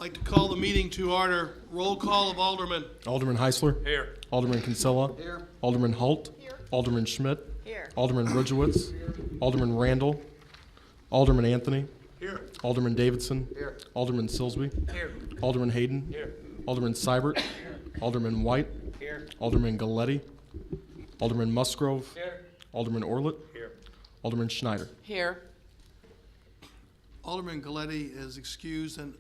I'd like to call the meeting to order. Roll call of Alderman. Alderman Heisler. Here. Alderman Kinsella. Here. Alderman Holt. Here. Alderman Schmidt. Here. Alderman Ridgewitz. Alderman Randall. Alderman Anthony. Here. Alderman Davidson. Here. Alderman Silsby. Here. Alderman Hayden. Here. Alderman Seibert. Alderman White. Here. Alderman Galletti. Alderman Musgrove. Here. Alderman Orlett. Here. Alderman Schneider. Here. Alderman Galletti is excused, and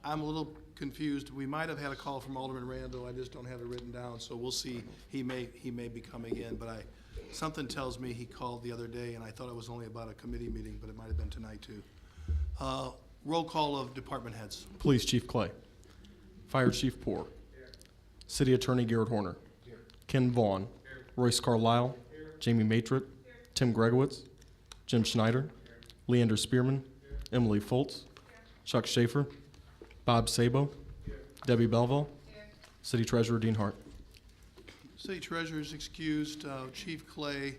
I'm a little confused. We might have had a call from Alderman Randall. I just don't have it written down, so we'll see. He may be coming in, but something tells me he called the other day, and I thought it was only about a committee meeting, but it might have been tonight too. Roll call of department heads. Police Chief Clay. Fire Chief Poor. City Attorney Garrett Horner. Ken Vaughn. Royce Carlisle. Jamie Matrit. Tim Gregowitz. Jim Schneider. Leander Spearman. Emily Foltz. Chuck Schaefer. Bob Sabo. Debbie Belleville. City Treasurer Dean Hart. City Treasurer is excused. Chief Clay,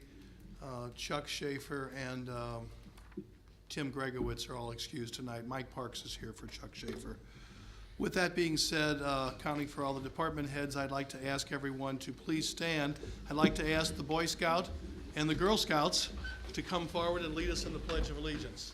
Chuck Schaefer, and Tim Gregowitz are all excused tonight. Mike Parks is here for Chuck Schaefer. With that being said, accounting for all the department heads, I'd like to ask everyone to please stand. I'd like to ask the Boy Scout and the Girl Scouts to come forward and lead us in the Pledge of Allegiance.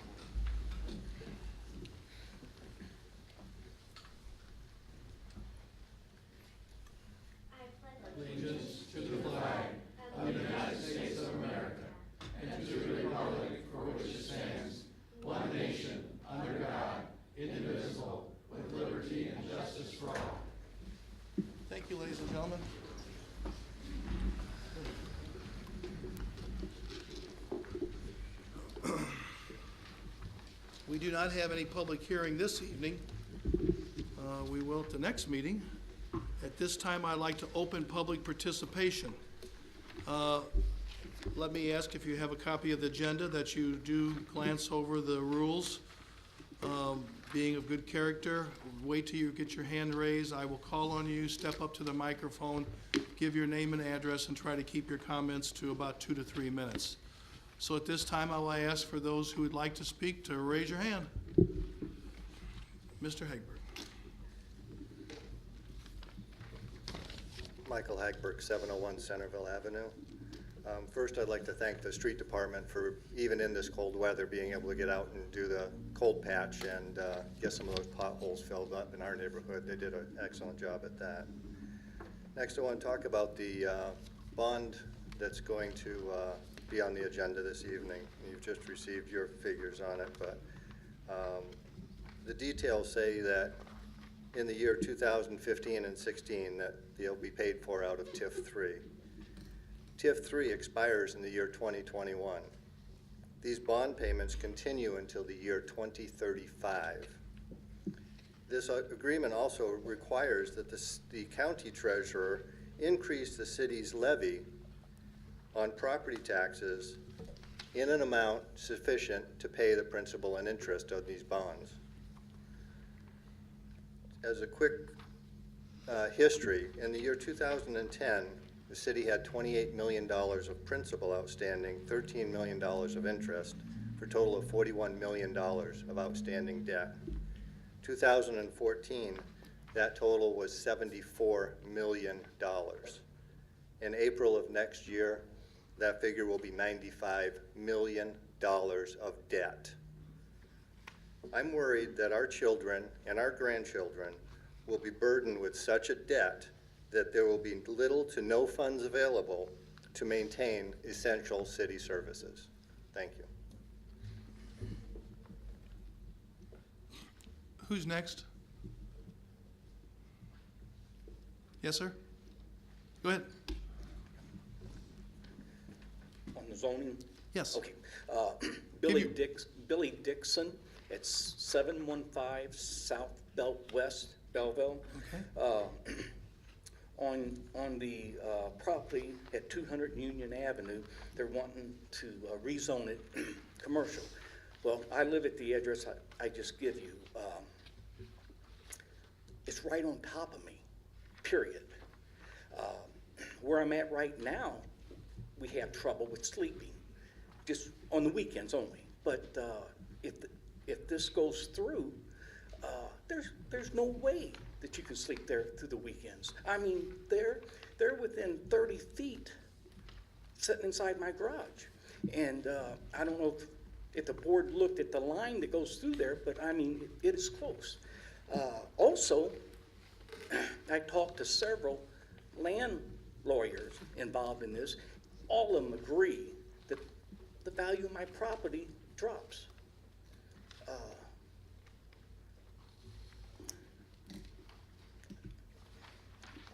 Thank you, ladies and gentlemen. We do not have any public hearing this evening. We will at the next meeting. At this time, I'd like to open public participation. Let me ask if you have a copy of the agenda, that you do glance over the rules. Being of good character, wait till you get your hand raised. I will call on you, step up to the microphone, give your name and address, and try to keep your comments to about 2 to 3 minutes. So at this time, I will ask for those who would like to speak to raise your hand. Mr. Hagberg. Michael Hagberg, 701 Centerville Avenue. First, I'd like to thank the street department for, even in this cold weather, being able to get out and do the cold patch and get some of those potholes filled up in our neighborhood. They did an excellent job at that. Next, I want to talk about the bond that's going to be on the agenda this evening. You've just received your figures on it, but the details say that in the year 2015 and 16 that they'll be paid for out of TIF 3. TIF 3 expires in the year 2021. These bond payments continue until the year 2035. This agreement also requires that the county treasurer increase the city's levy on property taxes in an amount sufficient to pay the principal and interest of these bonds. As a quick history, in the year 2010, the city had $28 million of principal outstanding, $13 million of interest, for a total of $41 million of outstanding debt. 2014, that total was $74 million. In April of next year, that figure will be $95 million of debt. I'm worried that our children and our grandchildren will be burdened with such a debt that there will be little to no funds available to maintain essential city services. Thank you. Who's next? Yes, sir? Go ahead. On the zoning? Yes. Okay. you- Billy Dixon at 715 South West Belleville. Okay. On the property at 200 Union Avenue, they're wanting to rezone it commercial. Well, I live at the address I just give you. It's right on top of me, period. Where I'm at right now, we have trouble with sleeping, just on the weekends only. But if this goes through, There's no way that you can sleep there through the weekends. I mean, they're within 30 feet sitting inside my garage. And I don't know if the board looked at the line that goes through there, but I mean, it is close. Also, I talked to several land lawyers involved in this. All of them agree that the value of my property drops.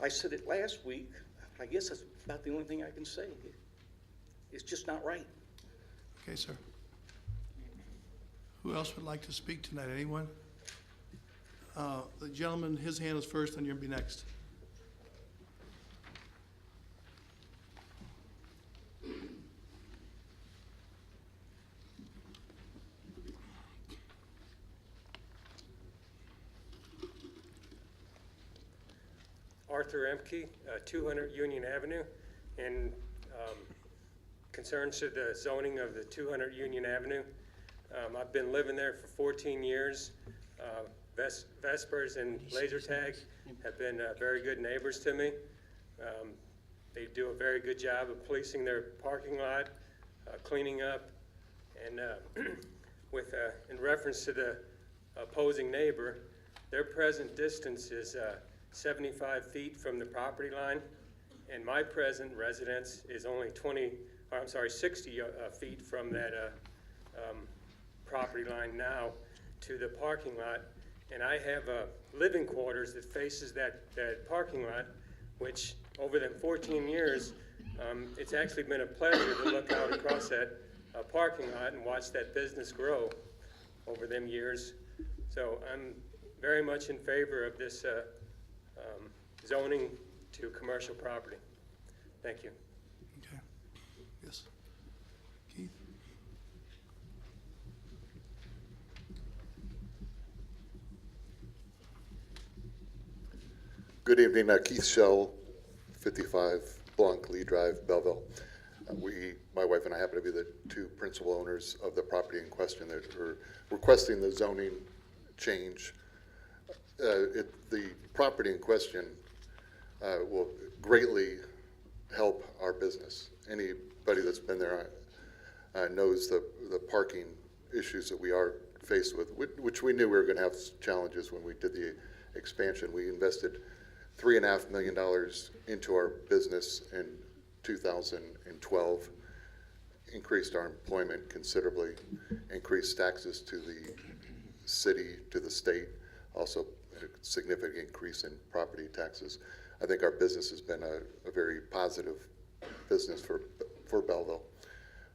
I said it last week. I guess that's about the only thing I can say. It's just not right. Okay, sir. Who else would like to speak tonight? Anyone? The gentleman, his hand is first, and you'll be next. Arthur Emke, 200 Union Avenue, and concerns to the zoning of the 200 Union Avenue. I've been living there for 14 years. Vespers and Laser Tag have been very good neighbors to me. They do a very good job of policing their parking lot, cleaning up, and in reference to the opposing neighbor, their present distance is 75 feet from the property line, and my present residence is only 60 feet from that property line now to the parking lot. And I have living quarters that faces that parking lot, which over the 14 years, it's actually been a pleasure to look out across that parking lot and watch that business grow over them years. So I'm very much in favor of this zoning to commercial property. Thank you. Okay. Yes. Keith? Good evening, Keith Shell, 55 Blanc Lee Drive, Belleville. My wife and I happen to be the two principal owners of the property in question that are requesting the zoning change. The property in question will greatly help our business. Anybody that's been there knows the parking issues that we are faced with, which we knew we were going to have challenges when we did the expansion. We invested $3.5 million into our business in 2012, increased our employment considerably, increased taxes to the city, to the state, also a significant increase in property taxes. I think our business has been a very positive business for Belleville.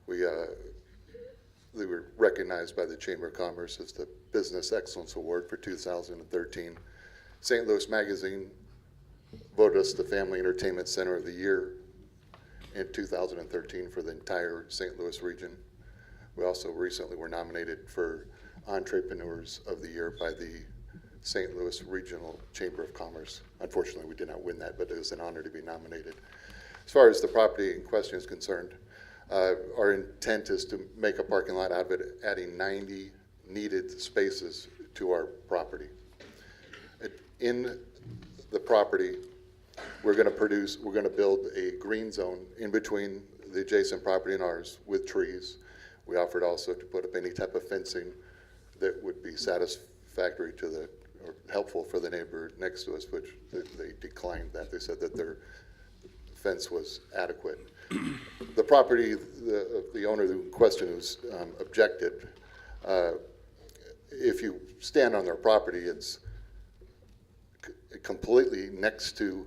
We were recognized by the Chamber of Commerce as the Business Excellence Award for 2013. St. Louis Magazine voted us the Family Entertainment Center of the Year in 2013 for the entire St. Louis region. We also recently were nominated for Entrepreneurs of the Year by the St. Louis Regional Chamber of Commerce. Unfortunately, we did not win that, but it was an honor to be nominated. As far as the property in question is concerned, our intent is to make a parking lot out of it, adding 90 needed spaces to our property. In the property, we're going to build a green zone in between the adjacent property and ours with trees. We offered also to put up any type of fencing that would be satisfactory to or helpful for the neighbor next to us, which they declined that. They said that their fence was adequate. The property, the owner in question who's objected, if you stand on their property, it's completely next to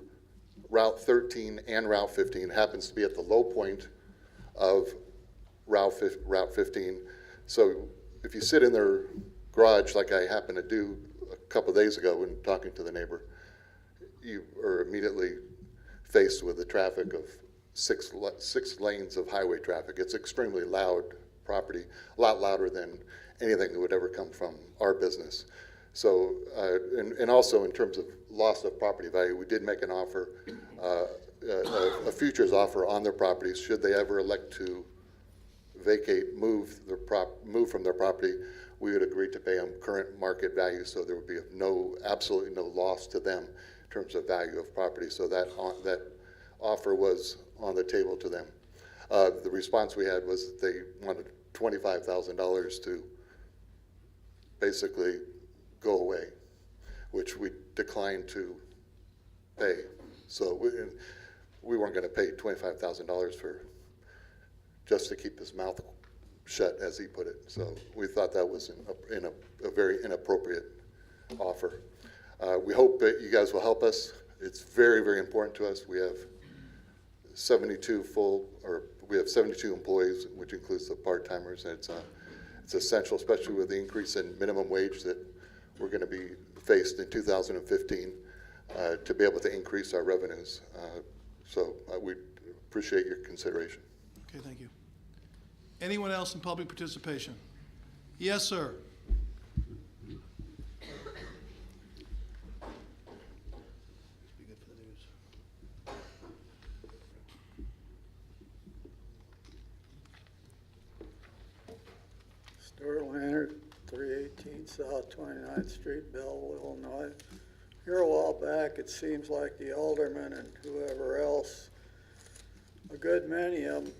Route 13 and Route 15. It happens to be at the low point of Route 15. So if you sit in their garage, like I happened to do a couple of days ago when talking to the neighbor, you are immediately faced with the traffic of six lanes of highway traffic. It's extremely loud property, a lot louder than anything that would ever come from our business. So, and also in terms of loss of property value, we did make an offer, a futures offer on their properties should they ever elect to move from their property, we would agree to pay them current market value, so there would be absolutely no loss to them in terms of value of property. So that offer was on the table to them. The response we had was that they wanted $25,000 to basically go away, which we declined to pay. So we weren't going to pay $25,000 for just to keep his mouth shut, as he put it. So we thought that was a very inappropriate offer. We hope that you guys will help us. It's very, very important to us. We have 72 employees, which includes the part-timers, and it's essential, especially with the increase in minimum wage that we're going to be faced in 2015, to be able to increase our revenues. So we appreciate your consideration. Okay, thank you. Anyone else in public participation? Yes, sir. Be good for the news. Stuart Leonard, 318 South 29th Street, Belleville, Illinois. Here a while back, it seems like the alderman and whoever else, a good many of them,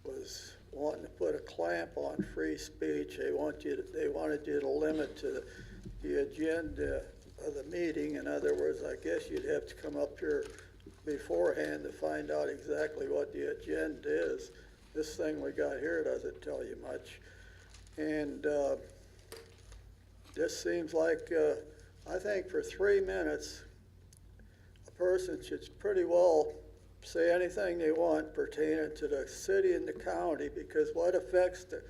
was wanting to put a clamp on free speech. They wanted you to limit to the agenda of the meeting. In other words, I guess you'd have to come up here beforehand to find out exactly what the agenda is. This thing we got here doesn't tell you much. And this seems like, I think for 3 minutes, a person should pretty well say anything they want pertaining to the city and the county, because what affects the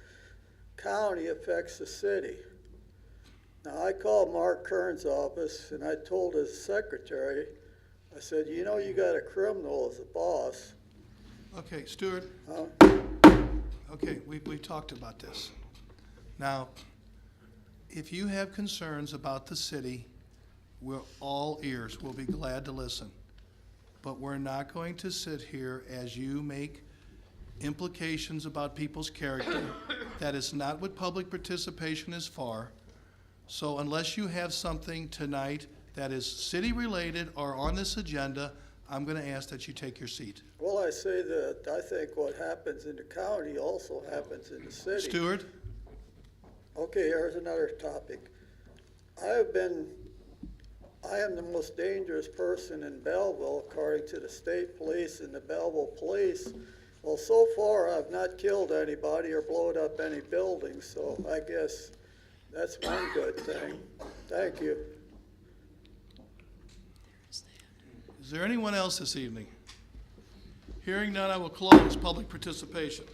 county affects the city. Now, I called Mark Kern's office and I told his secretary, I said, you know, you got a criminal as a boss. Okay, Stuart. Okay, we've talked about this. Now, if you have concerns about the city, we're all ears. We'll be glad to listen. But we're not going to sit here as you make implications about people's character. That is not what public participation is for. So unless you have something tonight that is city-related or on this agenda, I'm going to ask that you take your seat. Well, I say that I think what happens in the county also happens in the city. Stuart? Okay, here's another topic. I am the most dangerous person in Belleville, according to the state police and the Belleville police. Well, so far, I've not killed anybody or blown up any buildings, so I guess that's one good thing. Thank you. Is there anyone else this evening? Hearing none, I will close public participation.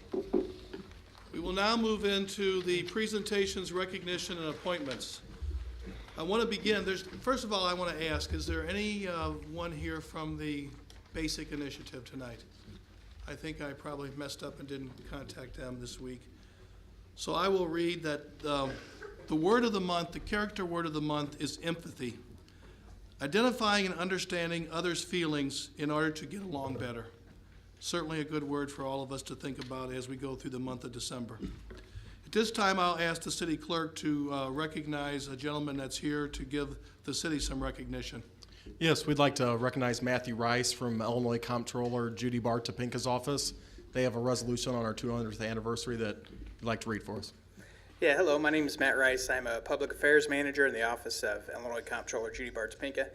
We will now move into the presentations, recognition, and appointments. I want to begin. First of all, I want to ask, is there anyone here from the Basic Initiative tonight? I think I probably messed up and didn't contact them this week. So I will read that the word of the month, the character word of the month, is empathy. Identifying and understanding others' feelings in order to get along better. Certainly a good word for all of us to think about as we go through the month of December. At this time, I'll ask the city clerk to recognize a gentleman that's here to give the city some recognition. Yes, we'd like to recognize Matthew Rice from Illinois Comptroller Judy Bar Topinka's office. They have a resolution on our 200th anniversary that you'd like to read for us. Yeah, hello, my name is Matt Rice. I'm a public affairs manager in the office of Illinois Comptroller Judy Bar Topinka.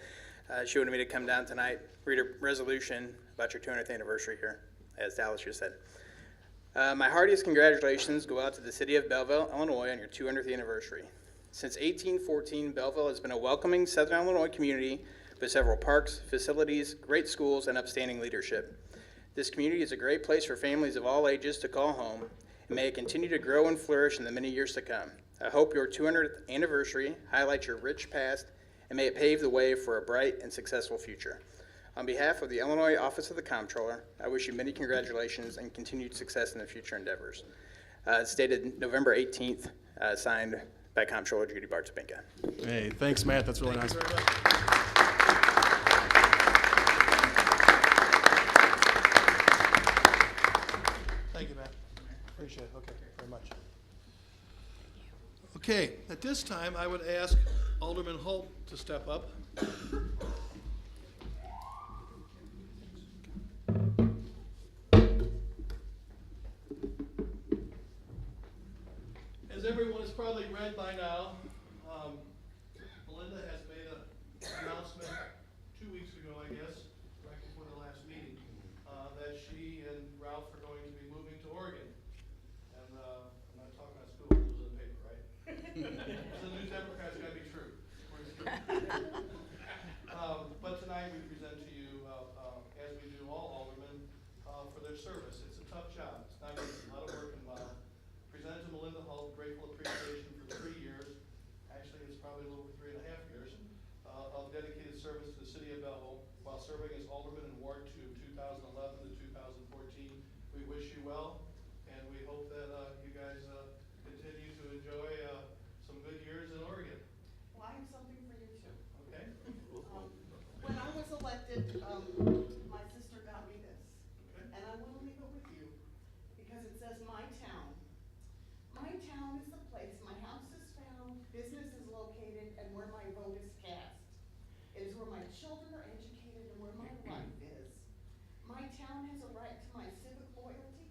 She wanted me to come down tonight, read a resolution about your 200th anniversary here, as Dallas just said. My heartiest congratulations go out to the city of Belleville, Illinois on your 200th anniversary. Since 1814, Belleville has been a welcoming Southern Illinois community with several parks, facilities, great schools, and upstanding leadership. This community is a great place for families of all ages to call home, and may it continue to grow and flourish in the many years to come. I hope your 200th anniversary highlights your rich past, and may it pave the way for a bright and successful future. On behalf of the Illinois Office of the Comptroller, I wish you many congratulations and continued success in the future endeavors. It's dated November 18th, signed by Comptroller Judy Bar Topinka. Hey, thanks, Matt. That's really nice. Thank you very much. Thank you, Matt. appreciate it. Okay, very much. Okay, at this time, I would ask Alderman Holt to step up. As everyone has probably read by now, Melinda has made an announcement 2 weeks ago, I guess, right before the last meeting, that she and Ralph are going to be moving to Oregon. And I'm not talking about school, it was in the paper, right? The News Democrat's gotta be true. But tonight we present to you, as we do all aldermen, for their service. It's a tough job. It's not easy, a lot of work involved. Presented to Melinda Hull, grateful appreciation for 3 years. Actually, it's probably a little over 3.5 years, of dedicated service to the city of Belleville while serving as alderman in Ward 2, 2011 to 2014. We wish you well, and we hope that you guys continue to enjoy some good years in Oregon. Well, I have something for you too. Okay? When I was elected, my sister got me this, Okay. and I want to leave it with you because it says my town. My town is the place my house is found, business is located, and where my vote is cast. It is where my children are educated and where my life is. My town has a right to my civic loyalty.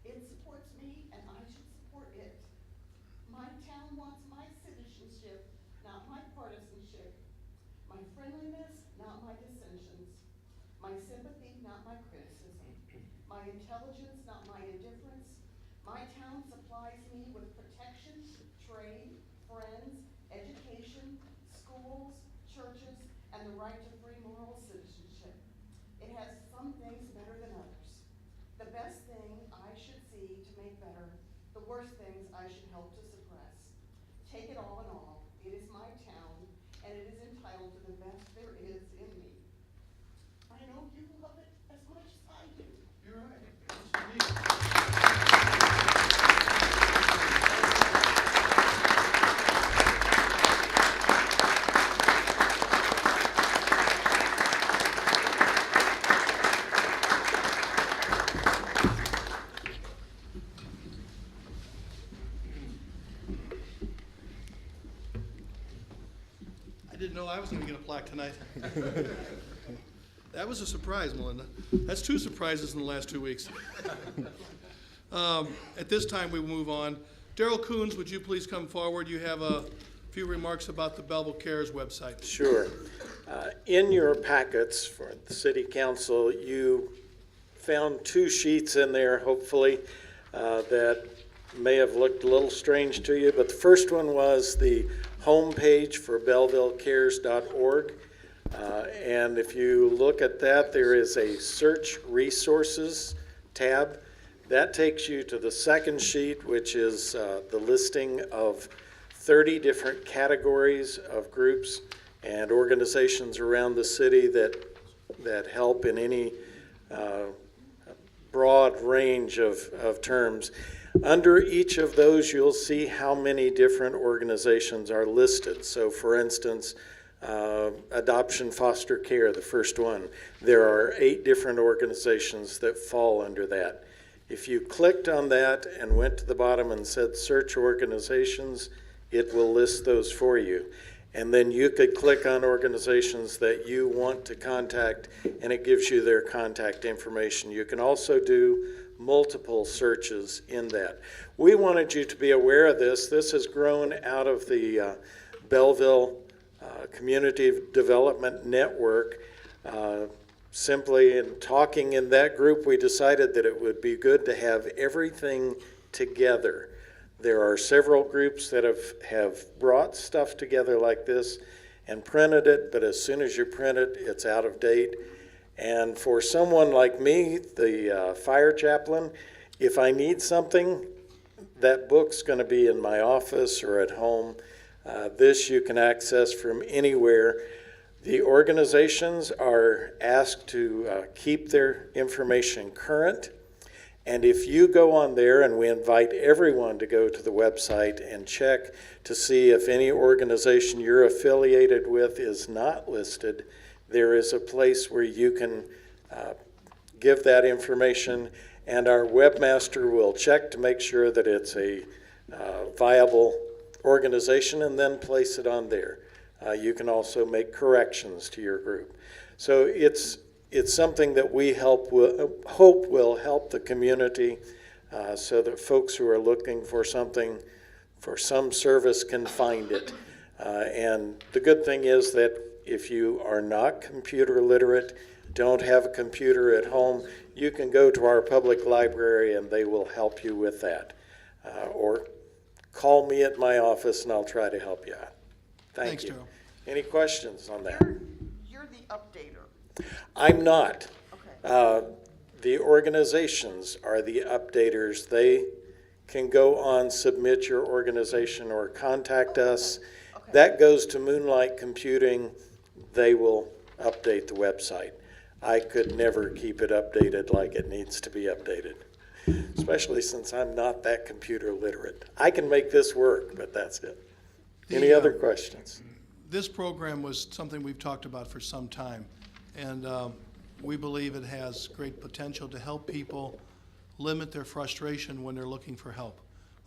It supports me, and I should support it. My town wants my citizenship, not my partisanship. My friendliness, not my dissensions. My sympathy, not my criticism. My intelligence, not my indifference. My town supplies me with protection, trade, friends, education, schools, churches, and the right to free moral citizenship. It has some things better than others. The best thing I should see to make better, the worst things I should help to suppress. Take it all in all, it is my town, and it is entitled to the best there is in me. I know you love it as much as I do. You're right. It's for me. I didn't know I was gonna get a plaque tonight. That was a surprise, Melinda. That's 2 surprises in the last 2 weeks. At this time, we will move on. Darrell Coons, would you please come forward? You have a few remarks about the Belleville Cares website. Sure. In your packets for the city council, you found 2 sheets in there, hopefully, that may have looked a little strange to you, but the first one was the homepage for bellevillecares.org. And if you look at that, there is a search resources tab. That takes you to the second sheet, which is the listing of 30 different categories of groups and organizations around the city that help in any broad range of terms. Under each of those, you'll see how many different organizations are listed. So for instance, Adoption Foster Care, the first one, there are 8 different organizations that fall under that. If you clicked on that and went to the bottom and said search organizations, it will list those for you. And then you could click on organizations that you want to contact, and it gives you their contact information. You can also do multiple searches in that. We wanted you to be aware of this. This has grown out of the Belleville Community Development Network. Simply in talking in that group, we decided that it would be good to have everything together. There are several groups that have brought stuff together like this and printed it, but as soon as you print it, it's out of date. And for someone like me, the fire chaplain, if I need something, that book's going to be in my office or at home. This you can access from anywhere. The organizations are asked to keep their information current. And if you go on there, and we invite everyone to go to the website and check to see if any organization you're affiliated with is not listed, there is a place where you can give that information, and our webmaster will check to make sure that it's a viable organization and then place it on there. You can also make corrections to your group. So it's something that we hope will help the community so that folks who are looking for something, for some service, can find it. And the good thing is that if you are not computer literate, don't have a computer at home, you can go to our public library and they will help you with that. Or call me at my office and I'll try to help you out. Thank Thanks, you. Darrell. Any questions on that? You're the updater. I'm not. Okay. The organizations are the updaters. They can go on, submit your organization, or contact us. Okay. That goes to Moonlight Computing. They will update the website. I could never keep it updated like it needs to be updated, especially since I'm not that computer literate. I can make this work, but that's it. Any other questions? This program was something we've talked about for some time, and we believe it has great potential to help people limit their frustration when they're looking for help.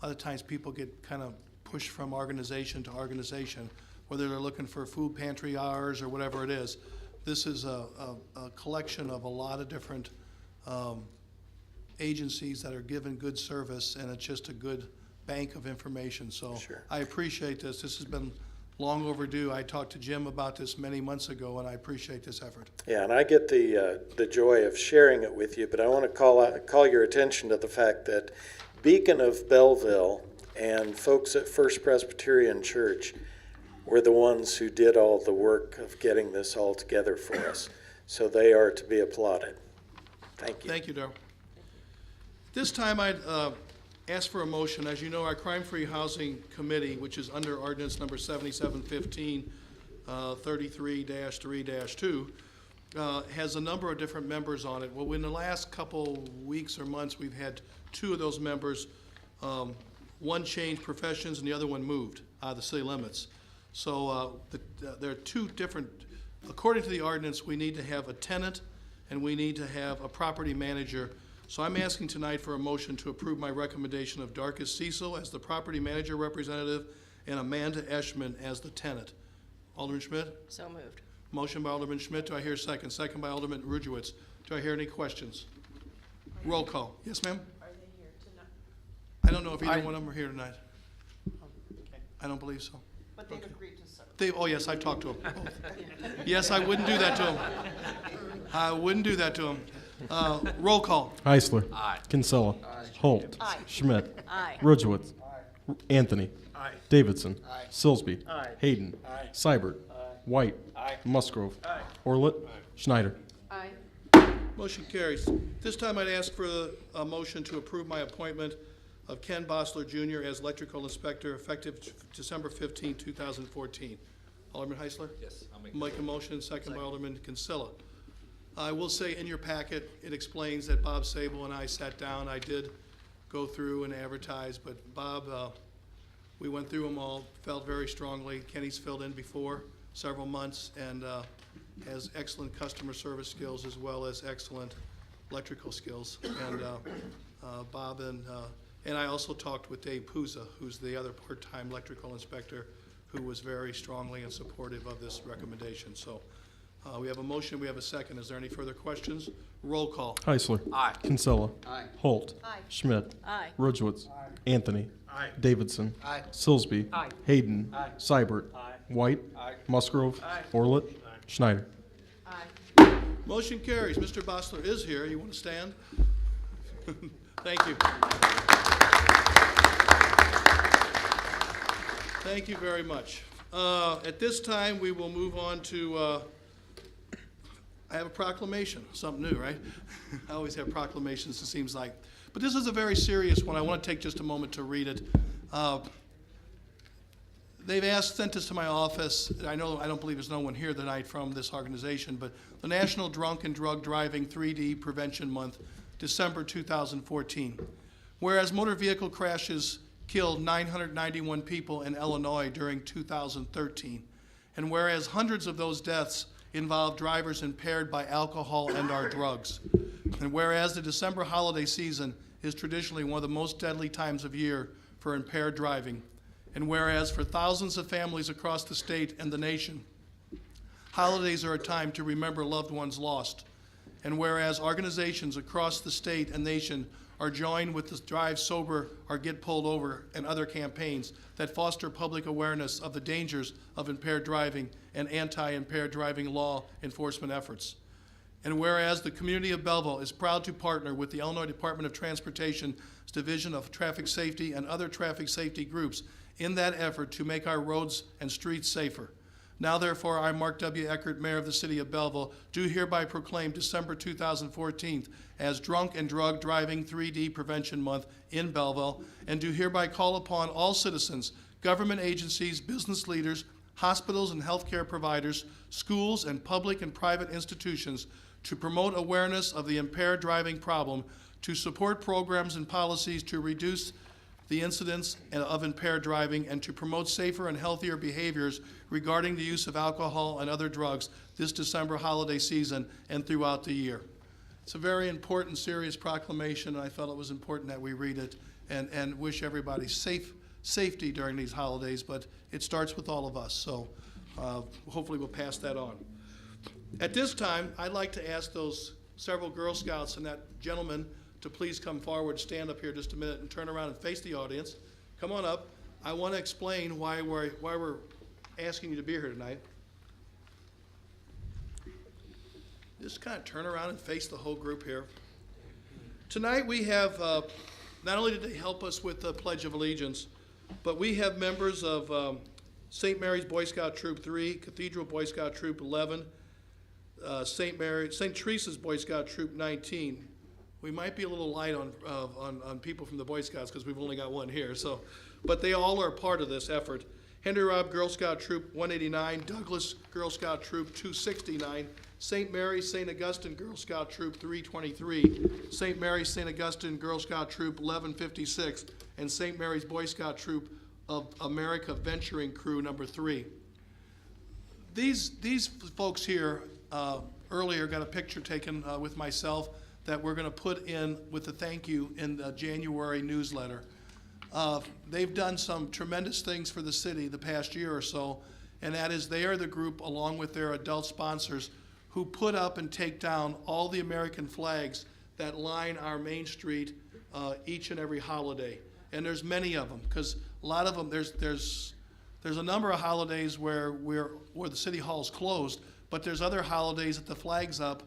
A lot of times people get kind of pushed from organization to organization, whether they're looking for food pantry hours or whatever it is. This is a collection of a lot of different agencies that are giving good service, and it's just a good bank of information. So Sure. I appreciate this. This has been long overdue. I talked to Jim about this many months ago, and I appreciate this effort. Yeah, and I get the joy of sharing it with you, but I want to call your attention to the fact that Beacon of Belleville and folks at First Presbyterian Church were the ones who did all the work of getting this all together for us. So they are to be applauded. Thank you. Thank you, Darrell. This time I'd ask for a motion. As you know, our Crime-Free Housing Committee, which is under ordinance number 7715, 33-3-2, has a number of different members on it. Well, in the last couple weeks or months, we've had two of those members. One changed professions and the other one moved out of the city limits. So there are two different, according to the ordinance, we need to have a tenant and we need to have a property manager. So I'm asking tonight for a motion to approve my recommendation of Darkus Cecil as the property manager representative and Amanda Eschman as the tenant. Alderman Schmidt? So moved. Motion by Alderman Schmidt. Do I hear a second? Second by Alderman Rudowitz. Do I hear any questions? Roll call. Yes, ma'am? Are they here tonight? I don't know if either one of them are here tonight. I don't believe so. But they've agreed to serve. Oh, yes, I talked to them. Yes, I wouldn't do that to them. I wouldn't do that to them. Roll call. Heisler. Kinsella. Holt. Aye. Schmidt. Aye. Ridgewitz. Anthony. Davidson. Silsby. Hayden. Seibert. White. Musgrove. Orlett. Schneider. Aye. Motion carries. This time I'd ask for a motion to approve my appointment of Ken Bossler Jr. as electrical inspector effective December 15, 2014. Alderman Heisler? Yes, I'll make Make a motion, second by Alderman Kinsella. I will say in your packet, it explains that Bob Sable and I sat down. I did go through and advertise, but Bob, we went through them all, felt very strongly. Kenny's filled in before several months and has excellent customer service skills as well as excellent electrical skills. And Bob and I also talked with Dave Puza, who's the other part-time electrical inspector, who was very strongly and supportive of this recommendation. So we have a motion, we have a second. Is there any further questions? Roll call. Heisler. Kinsella. Holt. Aye. Schmidt. Aye. Ridgewitz. Anthony. Davidson. Silsby. Hayden. Seibert. White. Musgrove. Orlett. Schneider. Aye. Motion carries. Mr. Bossler is here. You want to stand? Thank you. Thank you very much. At this time, we will move on to, I have a proclamation, something new, right? I always have proclamations, it seems like. But this is a very serious one. I want to take just a moment to read it. They've sent this to my office. I don't believe there's no one here tonight from this organization, but the National Drunk and Drug Driving 3D Prevention Month, December 2014. Whereas motor vehicle crashes killed 991 people in Illinois during 2013, and whereas hundreds of those deaths involved drivers impaired by alcohol and/or drugs. And whereas the December holiday season is traditionally one of the most deadly times of year for impaired driving, and whereas for thousands of families across the state and the nation, holidays are a time to remember loved ones lost, and whereas organizations across the state and nation are joined with the Drive Sober or Get Pulled Over and other campaigns that foster public awareness of the dangers of impaired driving and anti-impaired driving law enforcement efforts. And whereas the community of Belleville is proud to partner with the Illinois Department of Transportation's Division of Traffic Safety and other traffic safety groups in that effort to make our roads and streets safer. Now therefore, I, Mark W. Eckert, Mayor of the City of Belleville, do hereby proclaim December 2014 as Drunk and Drug Driving 3D Prevention Month in Belleville, and do hereby call upon all citizens, government agencies, business leaders, hospitals and healthcare providers, schools, and public and private institutions to promote awareness of the impaired driving problem, to support programs and policies to reduce the incidence of impaired driving, and to promote safer and healthier behaviors regarding the use of alcohol and other drugs this December holiday season and throughout the year. It's a very important, serious proclamation, and I felt it was important that we read it and wish everybody safety during these holidays, but it starts with all of us, so hopefully we'll pass that on. At this time, I'd like to ask those several Girl Scouts and that gentleman to please come forward, stand up here just a minute, and turn around and face the audience. Come on up. I want to explain why we're asking you to be here tonight. Just kind of turn around and face the whole group here. Tonight we have, not only did they help us with the Pledge of Allegiance, but we have members of St. Mary's Boy Scout Troop 3, Cathedral Boy Scout Troop 11, St. Teresa's Boy Scout Troop 19. We might be a little light on people from the Boy Scouts because we've only got one here. So, but they all are part of this effort. Henry Robb Girl Scout Troop 189, Douglas Girl Scout Troop 269, St. Mary's St. Augustine Girl Scout Troop 323, St. Mary's St. Augustine Girl Scout Troop 1156, and St. Mary's Boy Scout Troop of America Venturing Crew number 3. These folks here earlier got a picture taken with myself that we're going to put in with a thank you in the January newsletter. They've done some tremendous things for the city the past year or so, and that is they are the group, along with their adult sponsors, who put up and take down all the American flags that line our main street each and every holiday. And there's many of them, because a lot of them, there's a number of holidays where the city hall's closed, but there's other holidays that the flag's up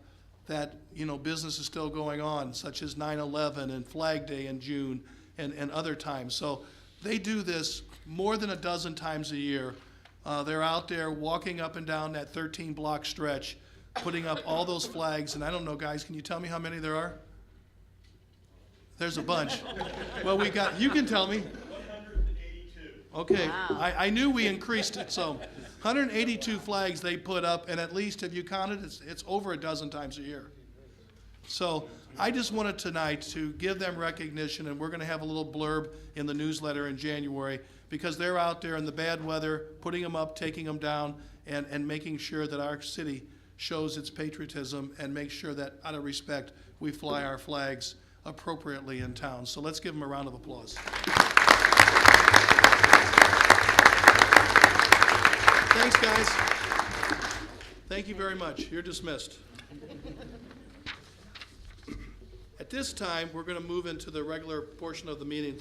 that, you know, business is still going on, such as 9/11 and Flag Day in June and other times. So they do this more than a dozen times a year. They're out there walking up and down that 13-block stretch, putting up all those flags. And I don't know, guys, can you tell me how many there are? There's a bunch. Well, you can tell me. 182. Okay, wow. I knew we increased it, so 182 flags they put up, and at least, have you counted, it's over a dozen times a year. So I just wanted tonight to give them recognition, and we're going to have a little blurb in the newsletter in January, because they're out there in the bad weather, putting them up, taking them down, and making sure that our city shows its patriotism and makes sure that, out of respect, we fly our flags appropriately in town. So let's give them a round of applause. Thanks, guys. Thank you very much. You're dismissed. At this time, we're going to move into the regular portion of the meeting.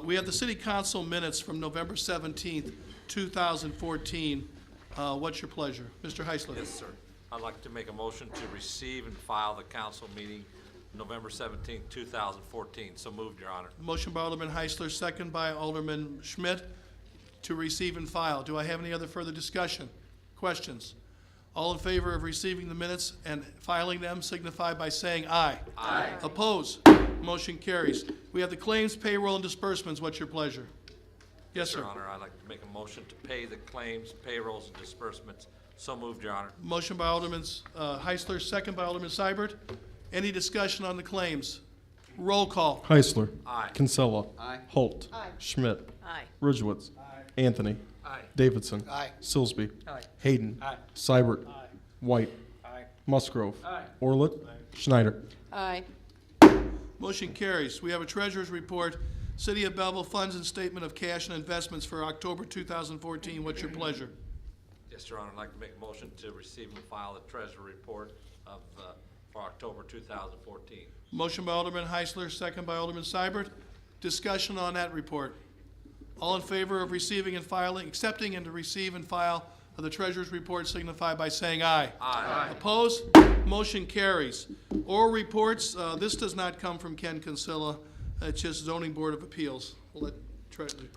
We have the City Council minutes from November 17th, 2014. What's your pleasure? Mr. Heisler. Yes, sir. I'd like to make a motion to receive and file the council meeting November 17th, 2014. So moved, Your Honor. Motion by Alderman Heisler, second by Alderman Schmidt, to receive and file. Do I have any other further discussion? Questions? All in favor of receiving the minutes and filing them signify by saying aye. Aye. Oppose? Motion carries. We have the claims, payroll, and disbursements. What's your pleasure? Yes, sir. Your Honor, I'd like to make a motion to pay the claims, payrolls, and disbursements. So moved, Your Honor. Motion by Alderman Heisler, second by Alderman Seibert. Any discussion on the claims? Roll call. Heisler. Aye. Kinsella. Aye. Holt. Aye. Schmidt. Aye. Ridgewitz. Anthony. Aye. Davidson. Aye. Silsby. Aye. Hayden. Aye. Seibert. White. Aye. Musgrove. Aye. Orlett. Schneider. Aye. Motion carries. We have a treasurer's report. City of Belleville funds and statement of cash and investments for October 2014. What's your pleasure? Yes, Your Honor, I'd like to make a motion to receive and file the treasury report of, for October 2014. Motion by Alderman Heisler, second by Alderman Seibert. Discussion on that report. All in favor of receiving and filing, accepting and to receive and file of the treasurer's report signify by saying aye. Aye. Opposed? Motion carries. Oral reports, this does not come from Ken Kinsella. It's just Zoning Board of Appeals. We'll let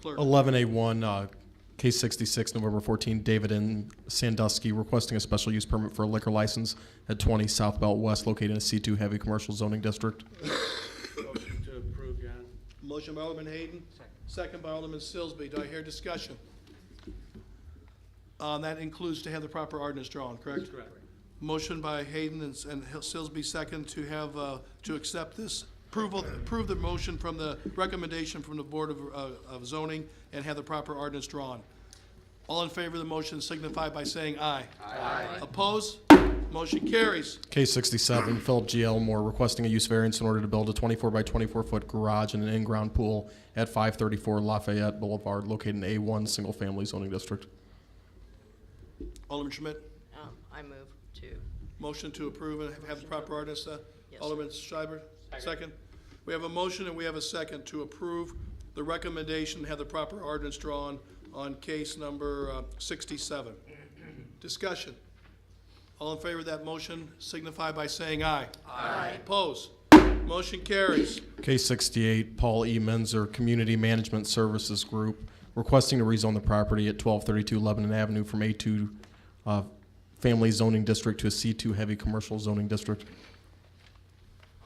clerk. 11A1, case 66, November 14, David N. Sandusky requesting a special use permit for a liquor license at 20 South Belt West located in a C2 heavy commercial zoning district. Motion to approve, Your Honor. Motion by Alderman Hayden. Second by Alderman Silsby. Do I hear discussion? That includes to have the proper ordinance drawn, correct? Correct. Motion by Hayden and Silsby second to have, to accept this, approve the motion from the recommendation from the Board of Zoning and have the proper ordinance drawn. All in favor of the motion signify by saying aye. Aye. Opposed? Motion carries. Case 67, Philip G. Elmore requesting a use variance in order to build a 24 by 24 foot garage and an in-ground pool at 534 Lafayette Boulevard located in A1 single family zoning district. Alderman Schmidt, I move to. motion to approve and have the proper ordinance. Yes. Alderman Schreiber, second. We have a motion and we have a second to approve the recommendation and have the proper ordinance drawn on case number 67. Discussion. All in favor of that motion signify by saying aye. Aye. Opposed? Motion carries. Case 68, Paul E. Menzer, Community Management Services Group, requesting to rezone the property at 1232 Lebanon Avenue from A2 Family Zoning District to a C2 Heavy Commercial Zoning District.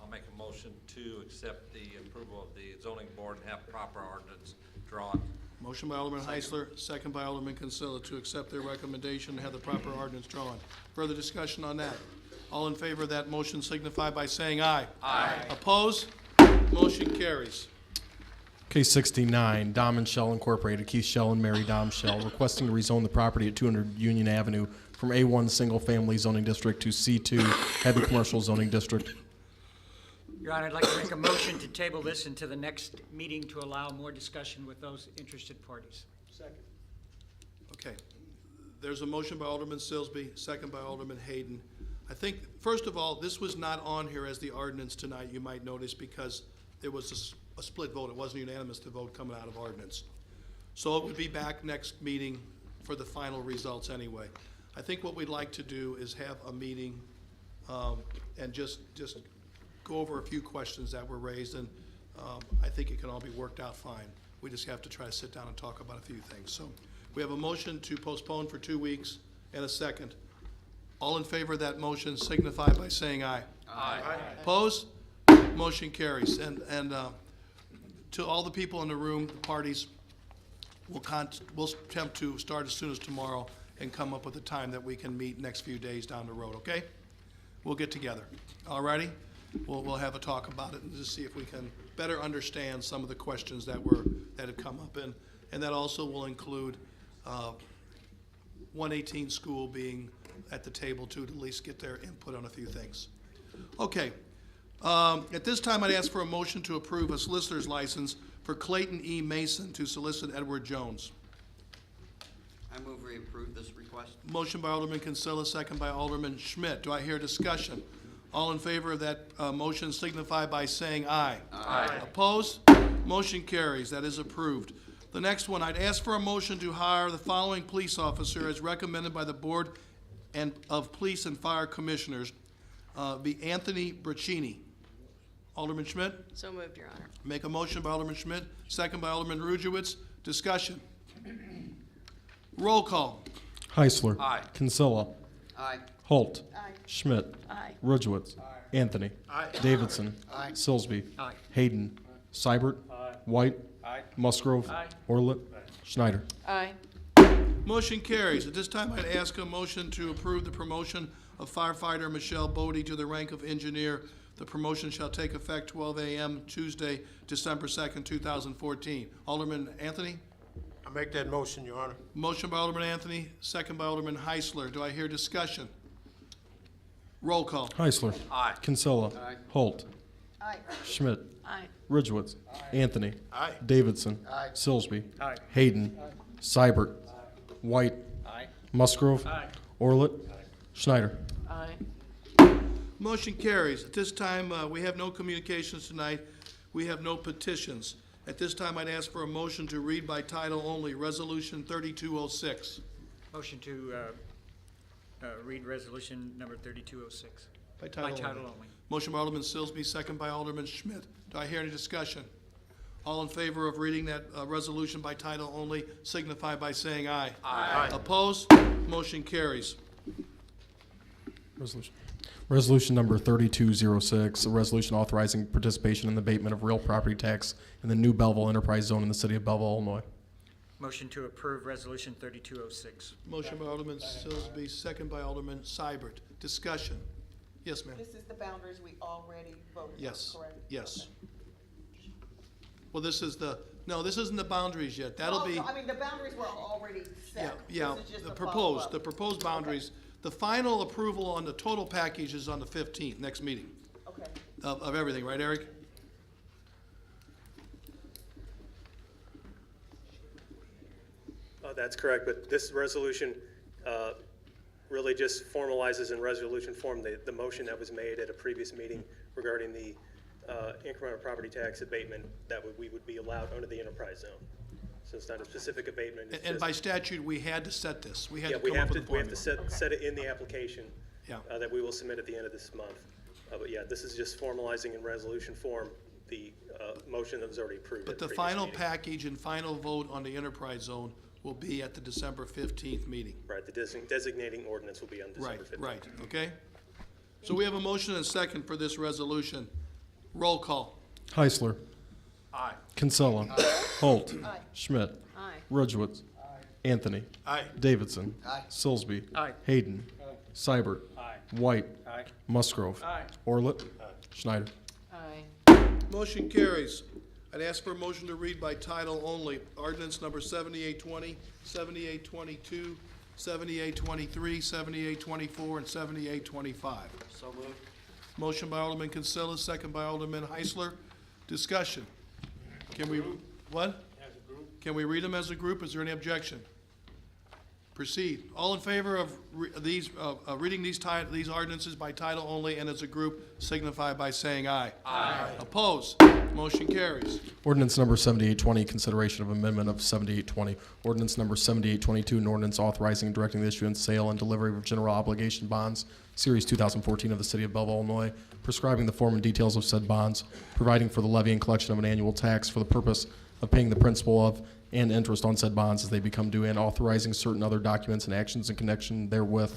I'll make a motion to accept the approval of the zoning board and have proper ordinance drawn. Motion by Alderman Heisler, second by Alderman Kinsella to accept their recommendation and have the proper ordinance drawn. Further discussion on that? All in favor of that motion signify by saying aye. Aye. Opposed? Motion carries. Case 69, Dom and Shell Incorporated, Keith Shell and Mary Dom Shell, requesting to rezone the property at 200 Union Avenue from A1 Single Family Zoning District to C2 Heavy Commercial Zoning District. Your Honor, I'd like to make a motion to table this into the next meeting to allow more discussion with those interested parties. Okay. There's a motion by Alderman Silsby, second by Alderman Hayden. I think, first of all, this was not on here as the ordinance tonight, you might notice, because there was a split vote. It wasn't unanimous to vote coming out of ordinance. So it would be back next meeting for the final results anyway. I think what we'd like to do is have a meeting and just go over a few questions that were raised, and I think it can all be worked out fine. We just have to try to sit down and talk about a few things. So we have a motion to postpone for 2 weeks and a second. All in favor of that motion signify by saying aye. Aye. Opposed? Motion carries. And to all the people in the room, the parties, we'll attempt to start as soon as tomorrow and come up with a time that we can meet next few days down the road, okay? We'll get together. All righty? We'll have a talk about it and just see if we can better understand some of the questions that have come up. And that also will include 118 school being at the table too, to at least get their input on a few things. Okay. At this time, I'd ask for a motion to approve a solicitor's license for Clayton E. Mason to solicit Edward Jones. I move we approve this request. Motion by Alderman Kinsella, second by Alderman Schmidt. Do I hear discussion? All in favor of that motion signify by saying aye. Aye. Opposed? Motion carries. That is approved. The next one, I'd ask for a motion to hire the following police officer as recommended by the Board of Police and Fire Commissioners, be Anthony Braccini. Alderman Schmidt? So moved, Your Honor. Make a motion by Alderman Schmidt, second by Alderman Rujewitz. Discussion. Roll call. Heisler. Aye. Kinsella. Aye. Holt. Aye. Schmidt. Aye. Rudowitz. Anthony. Davidson. Silsby. Aye. Hayden. Seibert. White. Musgrove. Orlett. Schneider. Aye. Motion carries. At this time, I'd ask a motion to approve the promotion of firefighter Michelle Bodie to the rank of engineer. The promotion shall take effect 12 a.m. Tuesday, December 2nd, 2014. Alderman Anthony? I make that motion, Your Honor. Motion by Alderman Anthony, second by Alderman Heisler. Do I hear discussion? Roll call. Heisler. Aye. Kinsella. Holt. Aye. Schmidt. Aye. Ridgewitz. Anthony. Aye. Davidson. Silsby. Hayden. Seibert. White. Musgrove. Orlett. Schneider. Aye. Motion carries. At this time, we have no communications tonight. We have no petitions. At this time, I'd ask for a motion to read by title only, Resolution 3206. Motion to read resolution number 3206. By By title only. Motion by Alderman Silsby, second by Alderman Schmidt. Do I hear any discussion? All in favor of reading that resolution by title only signify by saying aye. Aye. Opposed? Motion carries. Resolution number 3206, a resolution authorizing participation in the abatement of real property tax in the new Belleville Enterprise Zone in the city of Belleville, Illinois. Motion to approve resolution 3206. Motion by Alderman Silsby, second by Alderman Seibert. Discussion. Yes, ma'am. This is the boundaries we already voted on, Yes. correct? Yes. Well, this is no, this isn't the boundaries yet. That'll be, I mean, the boundaries were already yeah, set. yeah, This is just the a proposed, follow-up. boundaries. The final approval on the total package is on the 15th, next meeting, Okay. of everything, right, Eric? That's correct, but this resolution really just formalizes in resolution form the motion that was made at a previous meeting regarding the incremental property tax abatement that we would be allowed under the enterprise zone. So it's not a specific abatement. It's And just- by statute, we had to set this. We had Yeah, to we come up have with to, a we have to formula. set it in the application Yeah. that we will submit at the end of this month. But yeah, this is just formalizing in resolution form the motion that was already approved But at the the previous final meeting. package and final vote on the enterprise zone will be at the December 15th meeting. Right, the designating ordinance will be on December Right, 15th. right, okay? So we have a motion and a second for this resolution. Roll call. Heisler. Aye. Kinsella. Holt. Aye. Schmidt. Aye. Ridgewitz. Anthony. Aye. Davidson. Silsby. Aye. Hayden. Seibert. White. Musgrove. Orlett. Schneider. Aye. Motion carries. I'd ask for a motion to read by title only. Ordinance number 7820, 7822, 7823, 7824, and 7825. So moved. Motion by Alderman Kinsella, second by Alderman Heisler. Discussion. Can we, what? Can we read them as a group? Is there any objection? Proceed. All in favor of reading these ordinances by title only and as a group signify by saying aye. Aye. Opposed? Motion carries. Ordinance number 7820, consideration of amendment of 7820. Ordinance number 7822, an ordinance authorizing and directing the issuance, sale, and delivery of general obligation bonds, Series 2014 of the City of Belleville, Illinois, prescribing the form and details of said bonds, providing for the levy and collection of an annual tax for the purpose of paying the principal of and interest on said bonds as they become due, and authorizing certain other documents and actions in connection therewith.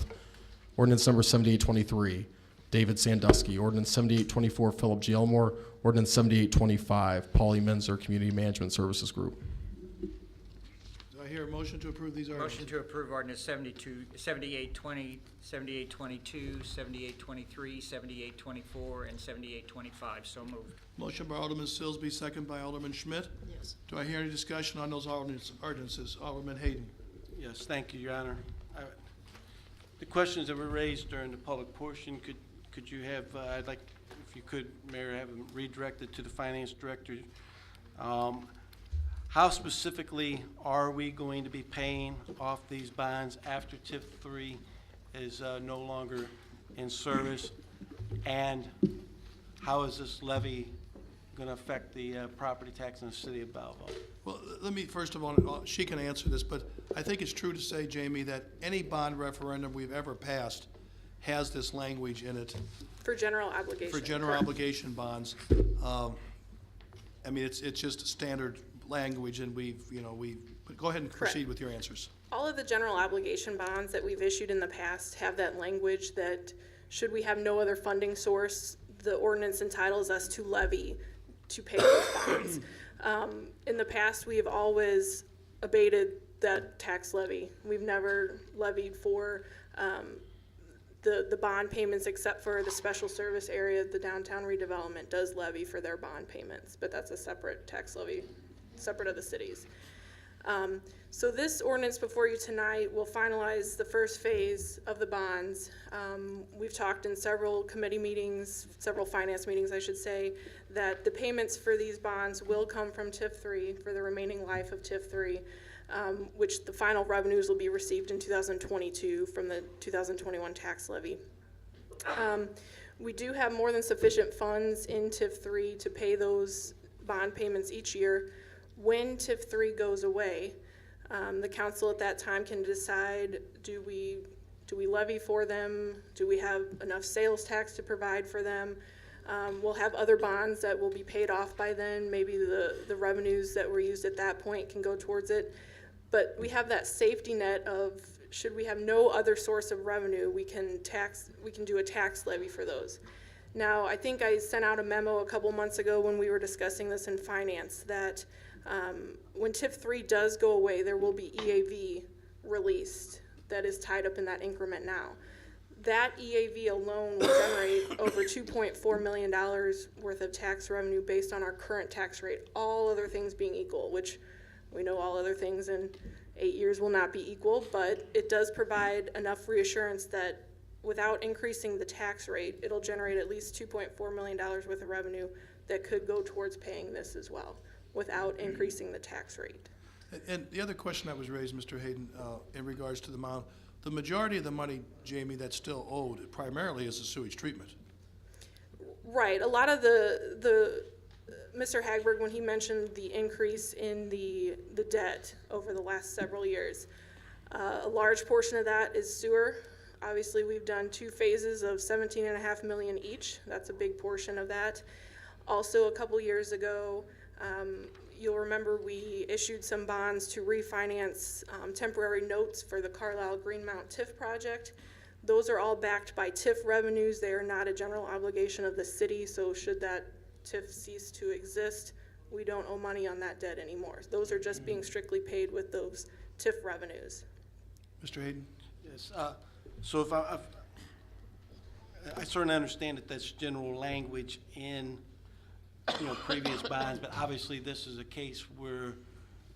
Ordinance number 7823, David Sandusky. Ordinance 7824, Philip G. Elmore. Ordinance 7825, Paulie Menzer, Community Management Services Group. Do I hear a motion to approve these ordinances? Motion to approve ordinance 7820, 7822, 7823, 7824, and 7825. So moved. Motion by Alderman Silsby, second by Alderman Schmidt. Yes. Do I hear any discussion on those ordinances? Alderman Hayden. Yes, thank you, Your Honor. The questions that were raised during the public portion, could you have, I'd like, if you could, Mayor, have them redirected to the Finance Director. How specifically are we going to be paying off these bonds after TIF 3 is no longer in service? And how is this levy going to affect the property tax in the city of Belleville? Well, let me, first of all, she can answer this, but I think it's true to say, Jamie, that any bond referendum we've ever passed has this language in it For general obligation. for general correct. obligation bonds. I mean, it's just standard language, and but go ahead and proceed with your answers. All of the general obligation bonds that we've issued in the past have that language that should we have no other funding source, the ordinance entitles us to levy to pay those bonds. In the past, we have always abated that tax levy. We've never levied for the bond payments except for the special service area. The downtown redevelopment does levy for their bond payments, but that's a separate tax levy, separate of the cities. So this ordinance before you tonight will finalize the first phase of the bonds. We've talked in several committee meetings, several finance meetings, I should say, that the payments for these bonds will come from TIF 3 for the remaining life of TIF 3, which the final revenues will be received in 2022 from the 2021 tax levy. We do have more than sufficient funds in TIF 3 to pay those bond payments each year. When TIF 3 goes away, the council at that time can decide, do we levy for them? Do we have enough sales tax to provide for them? We'll have other bonds that will be paid off by then. Maybe the revenues that were used at that point can go towards it. But we have that safety net of, should we have no other source of revenue, we can do a tax levy for those. Now, I think I sent out a memo a couple months ago when we were discussing this in finance that when TIF 3 does go away, there will be EAV released that is tied up in that increment now. That EAV alone will generate over $2.4 million worth of tax revenue based on our current tax rate, all other things being equal, which we know all other things in 8 years will not be equal, but it does provide enough reassurance that without increasing the tax rate, it'll generate at least $2.4 million worth of revenue that could go towards paying this as well, without increasing the tax rate. And the other question that was raised, Mr. Hayden, in regards to the amount, the majority of the money, Jamie, that's still owed primarily is the sewage treatment. Right, a lot of Mr. Hagberg, when he mentioned the increase in the debt over the last several years, a large portion of that is sewer. Obviously, we've done 2 phases of $17.5 million each. That's a big portion of that. Also, a couple years ago, you'll remember we issued some bonds to refinance temporary notes for the Carlisle Greenmount TIF project. Those are all backed by TIF revenues. They are not a general obligation of the city, so should that TIF cease to exist, we don't owe money on that debt anymore. Those are just being strictly paid with those TIF revenues. Mr. Hayden? Yes, so if I certainly understand that that's general language in, previous bonds, but obviously this is a case where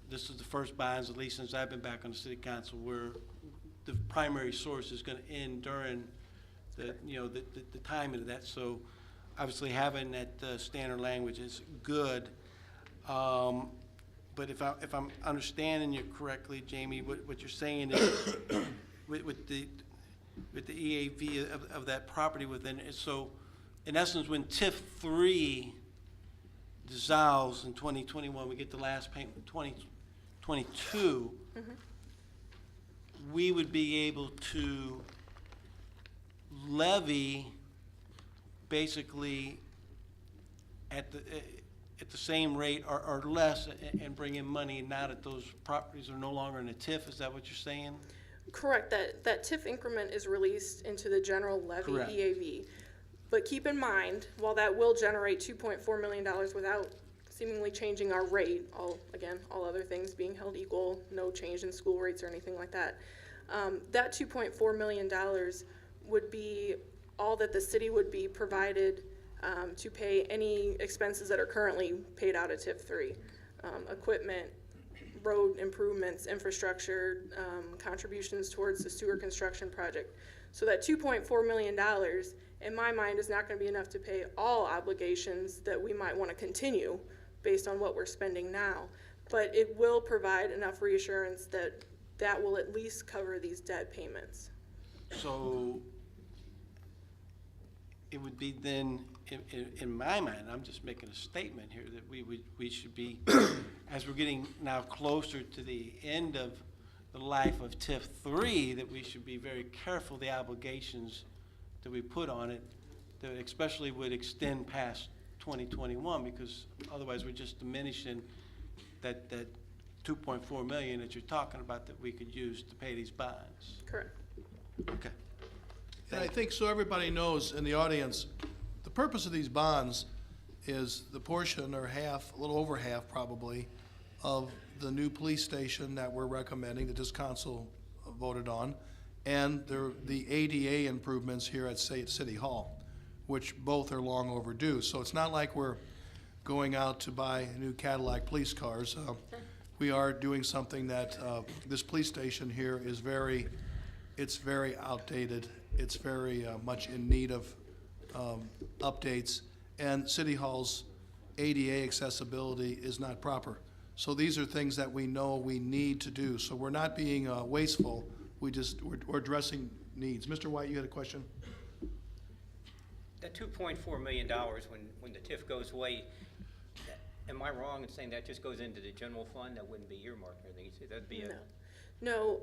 this is the first bonds, at least since I've been back on the city council, where the primary source is going to end during the timing of that. So obviously having that standard language is good. But if I'm understanding you correctly, Jamie, what you're saying is with the EAV of that property within it, so in essence, when TIF 3 dissolves in 2021, we get the last payment in 2022, we would be able to levy basically at the same rate or less and bring in money now that those properties are no longer in a TIF. Is that what you're saying? Correct. That TIF increment is released into the general levy Correct. EAV. But keep in mind, while that will generate $2.4 million without seemingly changing our rate, all other things being held equal, no change in school rates or anything like that, that $2.4 million would be all that the city would be provided to pay any expenses that are currently paid out of TIF 3. Equipment, road improvements, infrastructure, contributions towards the sewer construction project. So that $2.4 million, in my mind, is not going to be enough to pay all obligations that we might want to continue based on what we're spending now. But it will provide enough reassurance that that will at least cover these debt payments. So it would be then, in my mind, I'm just making a statement here, that we should be, as we're getting now closer to the end of the life of TIF 3, that we should be very careful the obligations that we put on it, that especially would extend past 2021, because otherwise we're just diminishing that 2.4 million that you're talking about that we could use to pay these bonds. Correct. Okay. And I think so everybody knows in the audience, the purpose of these bonds is the portion or half, a little over half probably, of the new police station that we're recommending, that this council voted on, and the ADA improvements here at City Hall, which both are long overdue. So it's not like we're going out to buy new Cadillac police cars. we are doing something that, this police station here is it's very outdated. It's very much in need of updates, and City Hall's ADA accessibility is not proper. So these are things that we know we need to do. So we're not being wasteful. We're addressing needs. Mr. White, you had a question? That $2.4 million, when the TIF goes away, am I wrong in saying that just goes into the general fund? That wouldn't be earmarked or anything? That'd be No,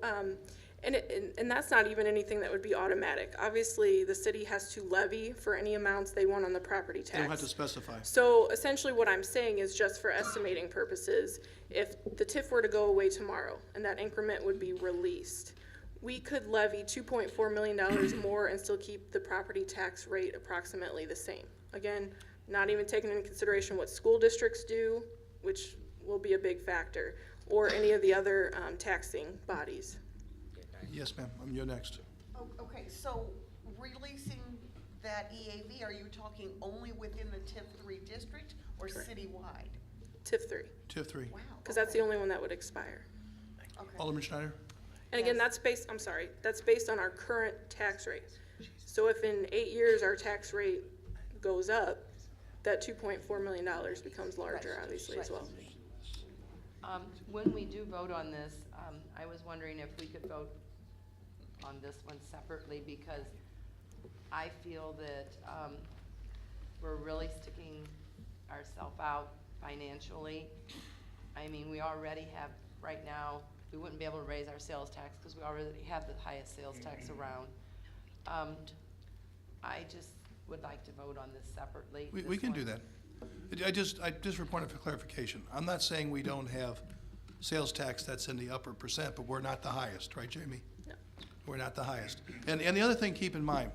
and that's not even anything that would be automatic. Obviously, the city has to levy for any amounts they want on the property tax. They don't have to specify. So essentially what I'm saying is, just for estimating purposes, if the TIF were to go away tomorrow and that increment would be released, we could levy $2.4 million more and still keep the property tax rate approximately the same. Again, not even taking into consideration what school districts do, which will be a big factor, or any of the other taxing bodies. Yes, ma'am. You're next. Okay, so releasing that EAV, are you talking only within the TIF 3 district or citywide? TIF 3, TIF 3. Wow. because that's the only one that would expire. Okay. Alderman Schneider? And again, that's based on our current tax rate. So if in 8 years our tax rate goes up, that $2.4 million becomes larger, obviously, as well. When we do vote on this, I was wondering if we could vote on this one separately, because I feel that we're really sticking ourselves out financially. I mean, we already have, right now, we wouldn't be able to raise our sales tax because we already have the highest sales tax around. I just would like to vote on this separately. We can do that. Just for point of clarification, I'm not saying we don't have sales tax that's in the upper percent, but we're not the highest, right, Jamie? No. We're not the highest. And the other thing, keep in mind,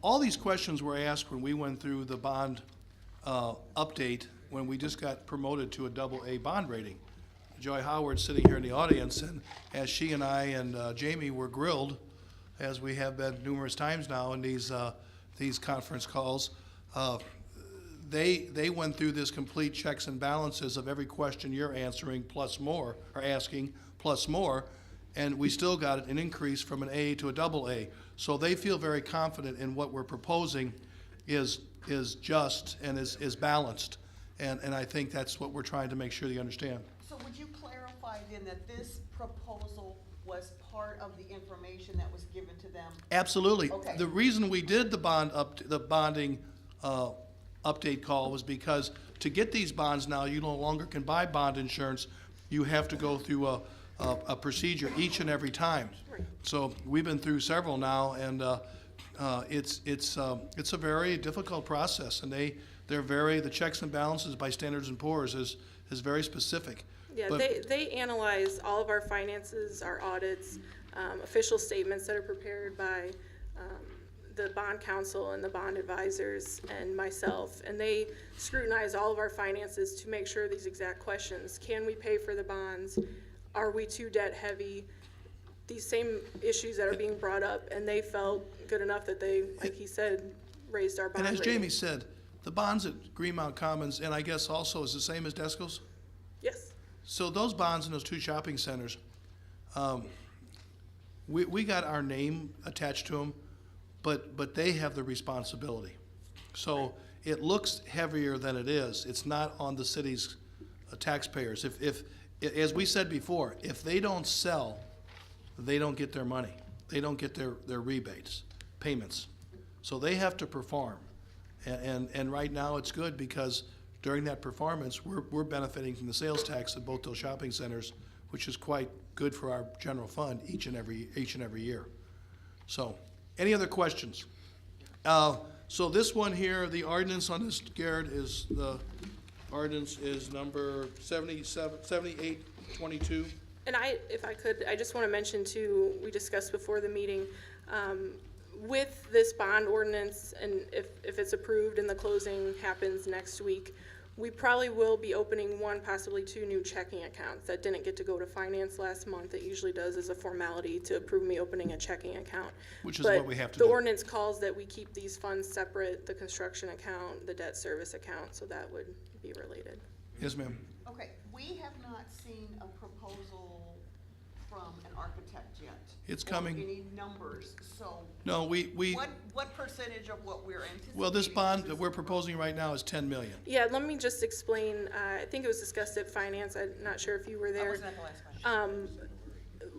all these questions were asked when we went through the bond update, when we just got promoted to a AA bond rating. Joy Howard's sitting here in the audience, and as she and I and Jamie were grilled, as we have been numerous times now in these conference calls, they went through this complete checks and balances of every question you're answering plus more, or asking plus more, and we still got an increase from an A to a AA. So they feel very confident in what we're proposing is just and is balanced. And I think that's what we're trying to make sure you understand. So would you clarify then that this proposal was part of the information that was given to them? Absolutely. Okay. The reason we did the bonding update call was because to get these bonds now, you no longer can buy bond insurance. You have to go through a procedure each and every time. Right. So we've been through several now, and it's a very difficult process, and the checks and balances by Standards & Poor's is very specific. Yeah, But- they analyze all of our finances, our audits, official statements that are prepared by the bond counsel and the bond advisors and myself, and they scrutinize all of our finances to make sure these exact questions. Can we pay for the bonds? Are we too debt heavy? These same issues that are being brought up, and they felt good enough that they, like he said, raised our bond And as rating. Jamie said, the bonds at Greenmount Commons, and I guess also is the same as Desco's? Yes. So those bonds in those two shopping centers, we got our name attached to them, but they have the responsibility. So it looks heavier than it is. It's not on the city's taxpayers. If as we said before, if they don't sell, they don't get their money. They don't get their rebates, payments. So they have to perform. And right now it's good because during that performance, we're benefiting from the sales tax at both those shopping centers, which is quite good for our general fund each and every year. So, any other questions? So this one here, the ordinance on this, Garrett, is the ordinance is number 7822. And if I could, I just want to mention too, we discussed before the meeting, with this bond ordinance, and if it's approved and the closing happens next week, we probably will be opening one, possibly two new checking accounts that didn't get to go to finance last month. It usually does as a formality to approve me opening a checking account. Which is what we have to The do. ordinance calls that we keep these funds separate, the construction account, the debt service account, so that would be related. Yes, ma'am. Okay, we have not architect yet. It's Or coming. any numbers, so. No, we, What percentage of what we're anticipating? well, this bond that we're proposing right now is 10 million. Yeah, let me just explain, I think it was discussed at finance, I'm not sure if you were there. I wasn't at the last one.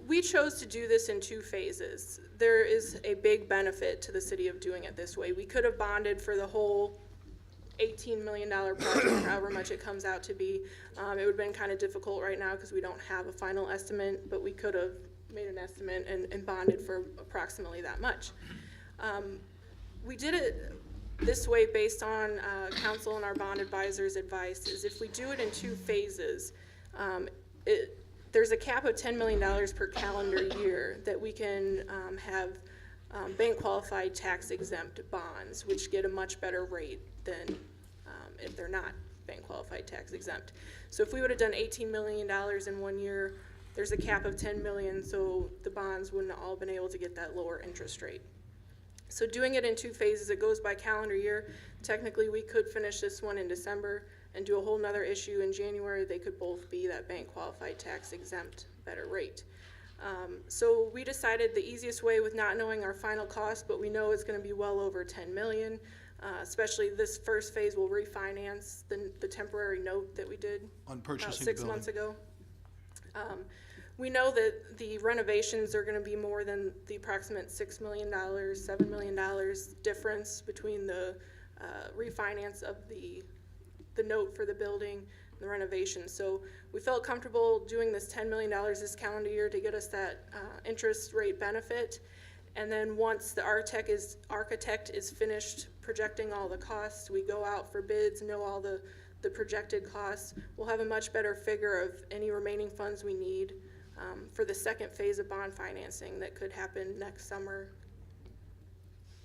We chose to do this in 2 phases. There is a big benefit to the city of doing it this way. We could have bonded for the whole $18 million project, or however much it comes out to be. It would have been kind of difficult right now because we don't have a final estimate, but we could have made an estimate and bonded for approximately that much. We did it this way based on council and our bond advisor's advice, is if we do it in 2 phases, there's a cap of $10 million per calendar year that we can have bank qualified tax exempt bonds, which get a much better rate than if they're not bank qualified tax exempt. So if we would have done $18 million in 1 year, there's a cap of 10 million, so the bonds wouldn't have all been able to get that lower interest rate. So doing it in 2 phases, it goes by calendar year. Technically, we could finish this one in December and do a whole nother issue in January. They could both be that bank qualified tax exempt better rate. So we decided the easiest way, with not knowing our final cost, but we know it's gonna be well over 10 million, especially this first phase will refinance the temporary note that we did On about purchasing 6 the months building. ago. We know that the renovations are gonna be more than the approximate $6 million, $7 million difference between the refinance of the note for the building and the renovation. So we felt comfortable doing this $10 million this calendar year to get us that interest rate benefit. And then once the architect is finished projecting all the costs, we go out for bids, know all the projected costs, we'll have a much better figure of any remaining funds we need for the second phase of bond financing that could happen next summer.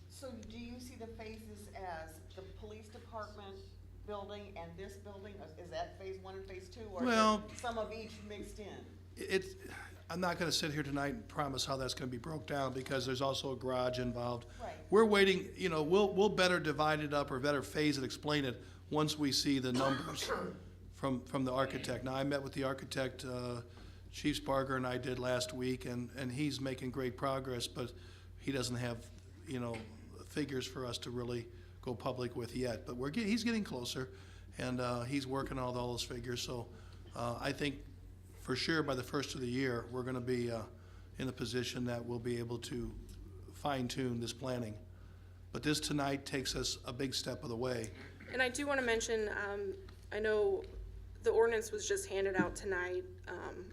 So do you see the phases as the police department building and this building? Is that phase 1 and phase 2, or is Well- there some of each mixed in? I'm not gonna sit here tonight and promise how that's gonna be broke down, because there's also a garage involved. Right. We're waiting, we'll better divide it up or better phase it, explain it, once we see the numbers from the architect. Now, I met with the architect, Chief Sparger and I did last week, and he's making great progress, but he doesn't have, figures for us to really go public with yet. But he's getting closer, and he's working on all those figures. So I think for sure by the first of the year, we're gonna be in a position that we'll be able to fine tune this planning. But this tonight takes us a big step of the way. And I do want to mention, I know the ordinance was just handed out tonight.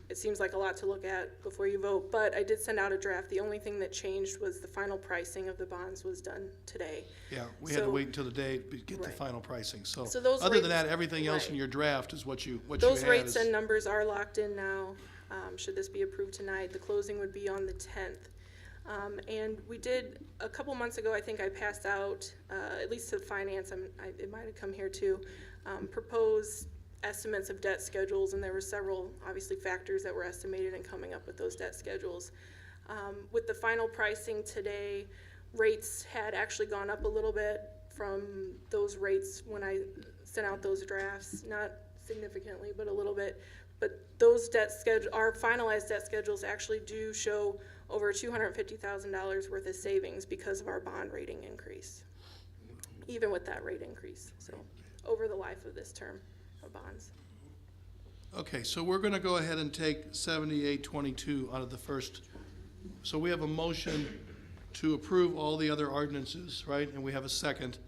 It seems like a lot to look at before you vote, but I did send out a draft. The only thing that changed was the final pricing of the bonds was done today. Yeah, we had to So- wait until the day to get the Right. final pricing. So So those other than rates- that, everything else in right. your draft is what you had. Those rates and numbers are locked in now. Should this be approved tonight, the closing would be on the 10th. And we did, a couple months ago, I think I passed out, at least to finance, it might have come here too, proposed estimates of debt schedules, and there were several, obviously, factors that were estimated in coming up with those debt schedules. With the final pricing today, rates had actually gone up a little bit from those rates when I sent out those drafts, not significantly, but a little bit. But those our finalized debt schedules actually do show over $250,000 worth of savings because of our bond rating increase, even with that rate increase, so, over the life of this term of bonds. Okay, so we're gonna go ahead and take 7822 out of the first. So we have a motion to approve all the other ordinances, right? And we have a second.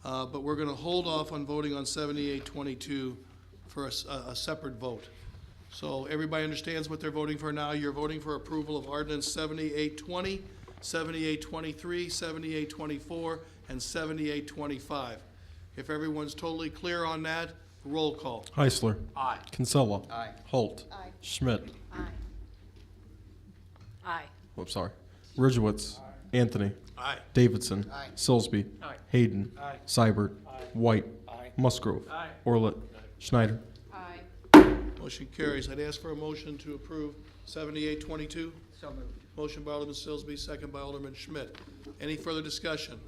But we're gonna hold off on voting on 7822 for a separate vote. So everybody understands what they're voting for now. You're voting for approval of ordinance 7820, 7823, 7824, and 7825. If everyone's totally clear on that, roll call. Heisler. Aye. Kinsella. Aye. Holt. Aye. Schmidt. Aye. Aye. Oh, sorry. Ridgewitz. Anthony. Aye. Davidson. Aye. Silsby. Aye. Hayden. Aye. Seibert. White. Aye. Musgrove. Aye. Orlett. Schneider. Aye. Motion carries. I'd ask for a motion to approve 7822. So moved. Motion by Alderman Silsby, second by Alderman Schmidt. Any further discussion?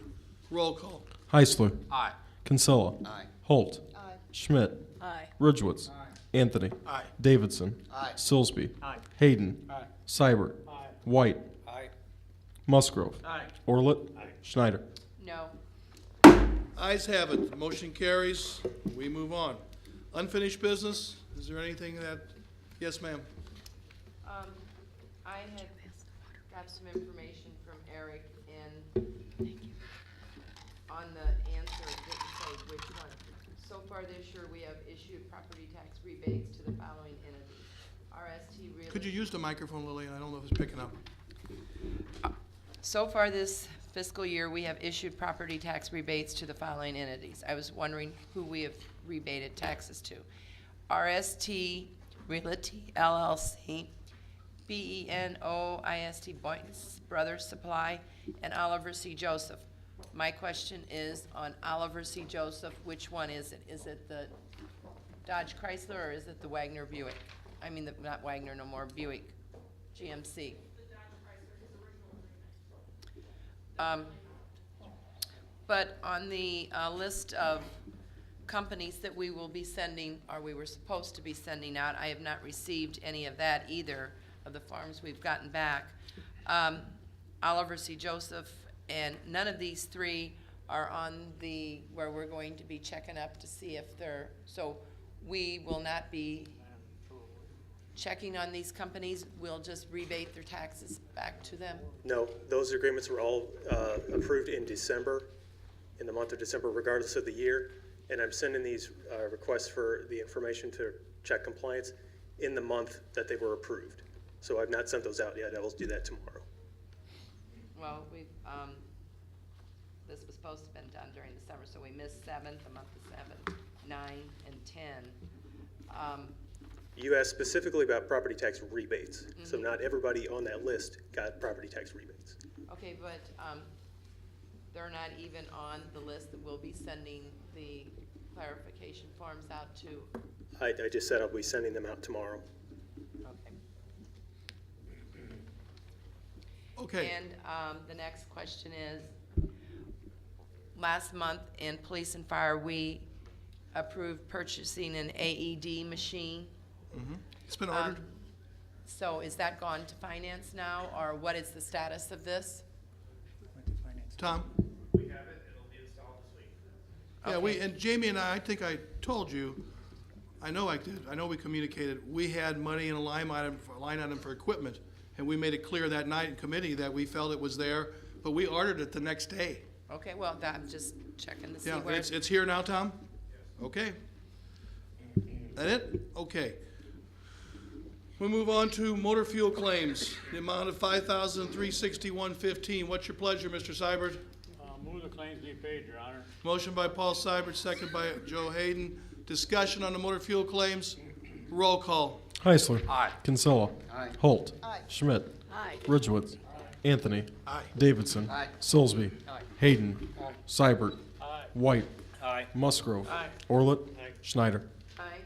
Roll call. Heisler. Aye. Kinsella. Aye. Holt. Aye. Schmidt. Aye. Ridgewitz. Anthony. Aye. Davidson. Aye. Silsby. Aye. Hayden. Aye. Seibert. Aye. White. Aye. Musgrove. Aye. Orlett. Schneider. No. Ayes have it, the motion carries. We move on. Unfinished business, is there anything that, yes, ma'am? I had got some information from Eric, and on the answer, it didn't say which one. So far this year, we have issued property tax rebates to the following entities. RST Realty. Could you use the microphone, Lillian? I don't know if it's picking up. So far this fiscal year, we have issued property tax rebates to the following entities. I was wondering who we have rebated taxes to. RST Realty LLC, BENOIST Boyce Brothers Supply, and Oliver C. Joseph. My question is on Oliver C. Joseph, which one is it? Is it the Dodge Chrysler or is it the Wagner Buick? I mean, not Wagner no more, Buick GMC. But on the list of companies that we will be sending, or we were supposed to be sending out, I have not received any of that either, of the forms we've gotten back. Oliver C. Joseph, and none of these three are on the, where we're going to be checking up to see if they're, so we will not be checking on these companies, we'll just rebate their taxes back to them? No, those agreements were all approved in December, in the month of December, regardless of the year. And I'm sending these requests for the information to check compliance in the month that they were approved. So I've not sent those out yet. I will do that tomorrow. Well, we've, this was supposed to have been done during the summer, so we missed 7, the month of 7, 9, and 10. You asked specifically about property tax rebates. So not everybody on that list got property tax rebates. Okay, but they're not even on the list that we'll be sending the clarification forms out to. I just said I'll be sending them out tomorrow. Okay. Okay. And the next question is, last month in police and fire, we approved purchasing an AED machine. It's been ordered. So is that gone to finance now, or what is the status of this? Tom? We have it, it'll be installed this week. Yeah, Okay. and Jamie and I think I told you, I know I did, I know we communicated, we had money in a line item for equipment, and we made it clear that night in committee that we felt it was there, but we ordered it the next day. Okay, well, I'm just checking to see Yeah, where. it's here now, Tom? Okay. That it? Okay. We move on to motor fuel claims, the amount of $5,361.15. What's your pleasure, Mr. Seibert? Move the claims be paid, Your Honor. Motion by Paul Seibert, second by Joe Hayden. Discussion on the motor fuel claims. Roll call. Heisler. Aye. Kinsella. Aye. Holt. Aye. Schmidt. Aye. Ridgewitz. Anthony. Aye. Davidson. Aye. Silsby. Hayden. Seibert. Aye. White. Aye. Musgrove. Aye. Orlett. Aye. Schneider. Aye.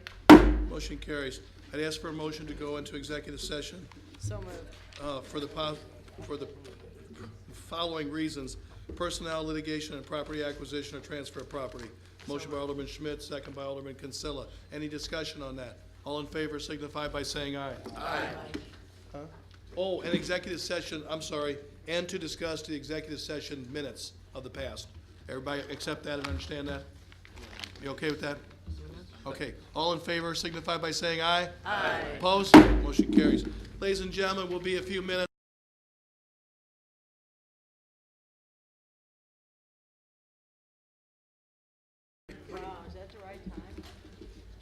Motion carries. I'd ask for a motion to go into executive session So moved. for the following reasons: personnel, litigation, and property acquisition or transfer of property. Motion by Alderman Schmidt, second by Alderman Kinsella. Any discussion on that? All in favor signify by saying aye. Aye. Huh? Oh, and executive session, I'm sorry, and to discuss the executive session minutes of the past. Everybody accept that and understand that? You okay with that? Okay. All in favor signify by saying aye. Aye. Opposed? Motion carries. Ladies and gentlemen, we'll be a few minutes. Wow, is that the right time?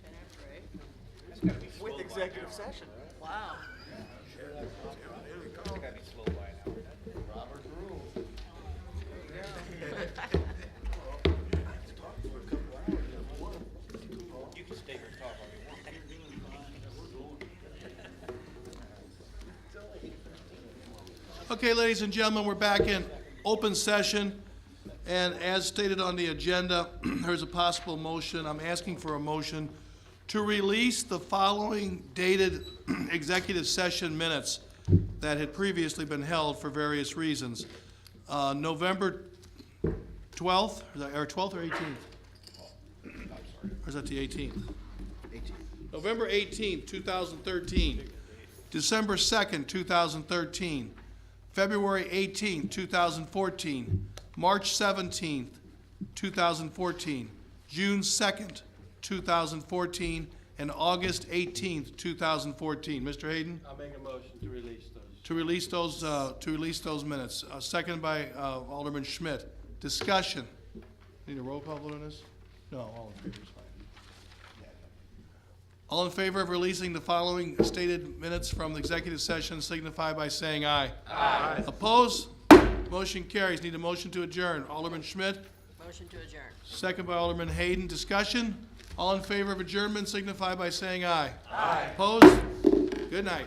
10 after 8? With executive session. Wow. It's gotta be slow by now. Robert's rules. You can stay here and talk all you want. Okay, ladies and gentlemen, we're back in open session. And as stated on the agenda, there's a possible motion. I'm asking for a motion to release the following dated executive session minutes that had previously been held for various reasons. November 12th, or 12th or 18th? Or is that the 18th? November 18th, 2013. December 2nd, 2013. February 18th, 2014, March 17th, 2014, June 2nd, 2014, and August 18th, 2014. Mr. Hayden? I'll make a motion to release those. To release those minutes. Second by Alderman Schmidt. Discussion. Need a roll call vote on this? No, all in favor is fine. All in favor of releasing the following stated minutes from the executive session signify by saying aye. Aye. Opposed? Motion carries. Need a motion to adjourn. Alderman Schmidt, Motion to adjourn. second by Alderman Hayden. Discussion. All in favor of adjournment signify by saying aye. Aye. Opposed? Good night.